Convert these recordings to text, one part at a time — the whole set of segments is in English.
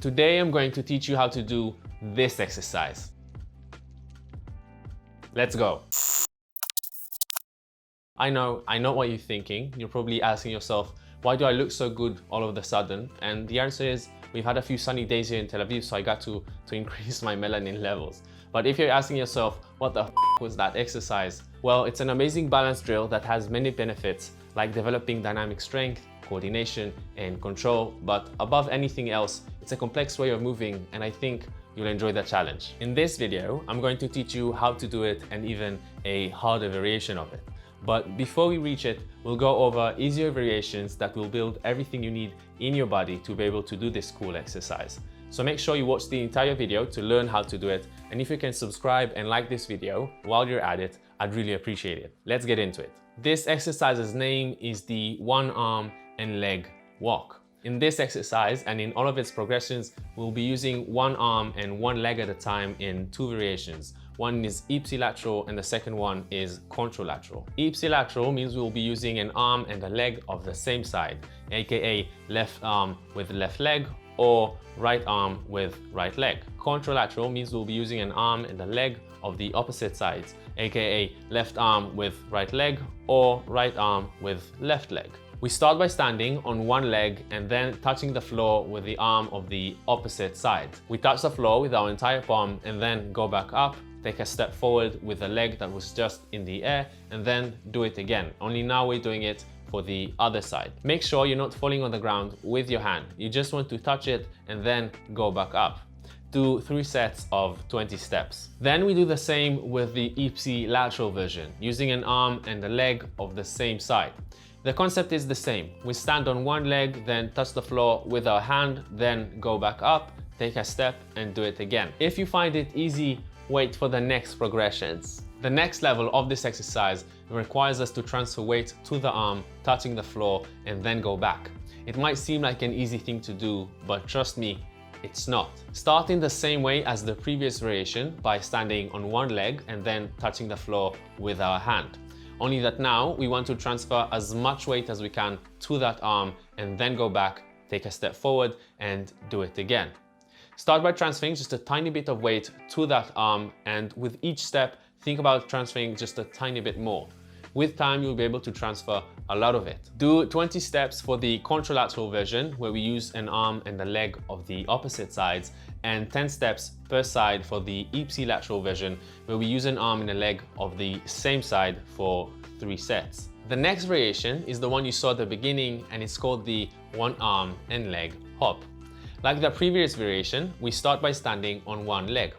Today I'm going to teach you how to do this exercise. Let's go. I know what you're thinking. You're probably asking yourself, why do I look so good all of a sudden? And the answer is, we've had a few sunny days here in Tel Aviv, so I got to increase my melanin levels. But if you're asking yourself, what the was that exercise? Well, it's an amazing balance drill that has many benefits, like developing dynamic strength, coordination, and control. But above anything else, it's a complex way of moving, and I think you'll enjoy the challenge. In this video, I'm going to teach you how to do it and even a harder variation of it. But before we reach it, we'll go over easier variations that will build everything you need in your body to be able to do this cool exercise. So make sure you watch the entire video to learn how to do it. And if you can subscribe and like this video while you're at it, I'd really appreciate it. Let's get into it. This exercise's name is the one arm and leg walk. In this exercise and in all of its progressions, we'll be using one arm and one leg at a time in two variations. One is ipsilateral and the second one is contralateral. Ipsilateral means we'll be using an arm and a leg of the same side, aka left arm with left leg or right arm with right leg. Contralateral means we'll be using an arm and a leg of the opposite sides, aka left arm with right leg or right arm with left leg. We start by standing on one leg and then touching the floor with the arm of the opposite side. We touch the floor with our entire palm and then go back up, take a step forward with the leg that was just in the air, and then do it again. Only now we're doing it for the other side. Make sure you're not falling on the ground with your hand. You just want to touch it and then go back up. Do 3 sets of 20 steps. Then we do the same with the ipsilateral version, using an arm and a leg of the same side. The concept is the same. We stand on one leg, then touch the floor with our hand, then go back up, take a step and do it again. If you find it easy, wait for the next progressions. The next level of this exercise requires us to transfer weight to the arm, touching the floor, and then go back. It might seem like an easy thing to do, but trust me, it's not. Start in the same way as the previous variation by standing on one leg and then touching the floor with our hand. Only that now we want to transfer as much weight as we can to that arm and then go back, take a step forward and do it again. Start by transferring just a tiny bit of weight to that arm, and with each step, think about transferring just a tiny bit more. With time, you'll be able to transfer a lot of it. Do 20 steps for the contralateral version, where we use an arm and a leg of the opposite sides, and 10 steps per side for the ipsilateral version, where we use an arm and a leg of the same side for 3 sets. The next variation is the one you saw at the beginning, and it's called the one arm and leg hop. Like the previous variation, we start by standing on one leg.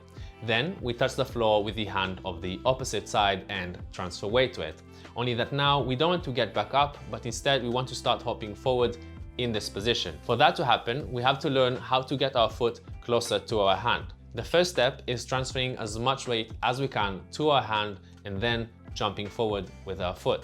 Then we touch the floor with the hand of the opposite side and transfer weight to it. Only that now we don't want to get back up, but instead we want to start hopping forward in this position. For that to happen, we have to learn how to get our foot closer to our hand. The first step is transferring as much weight as we can to our hand and then jumping forward with our foot.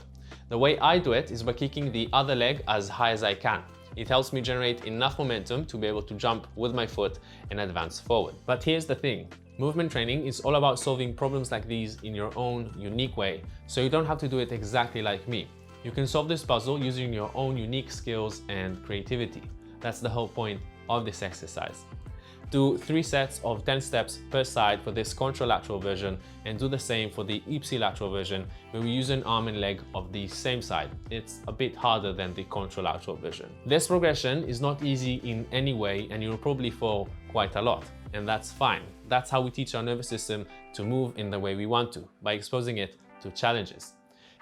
The way I do it is by kicking the other leg as high as I can. It helps me generate enough momentum to be able to jump with my foot and advance forward. But here's the thing. Movement training is all about solving problems like these in your own unique way, so you don't have to do it exactly like me. You can solve this puzzle using your own unique skills and creativity. That's the whole point of this exercise. Do 3 sets of 10 steps per side for this contralateral version, and do the same for the ipsilateral version, where we use an arm and leg of the same side. It's a bit harder than the contralateral version. This progression is not easy in any way, and you'll probably fall quite a lot, and that's fine. That's how we teach our nervous system to move in the way we want to, by exposing it to challenges.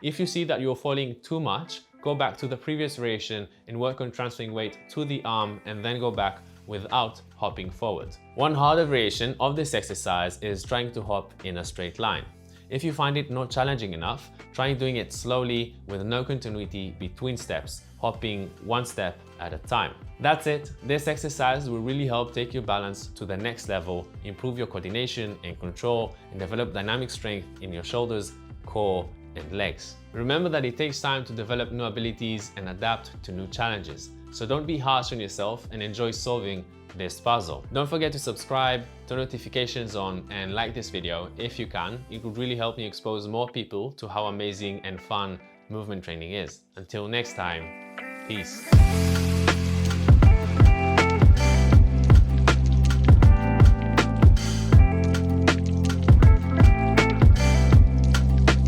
If you see that you're falling too much, go back to the previous variation and work on transferring weight to the arm and then go back without hopping forward. One harder variation of this exercise is trying to hop in a straight line. If you find it not challenging enough, try doing it slowly with no continuity between steps, hopping one step at a time. That's it. This exercise will really help take your balance to the next level, improve your coordination and control, and develop dynamic strength in your shoulders, core, and legs. Remember that it takes time to develop new abilities and adapt to new challenges. So don't be harsh on yourself and enjoy solving this puzzle. Don't forget to subscribe, turn notifications on, and like this video if you can. It would really help me expose more people to how amazing and fun movement training is. Until next time, peace.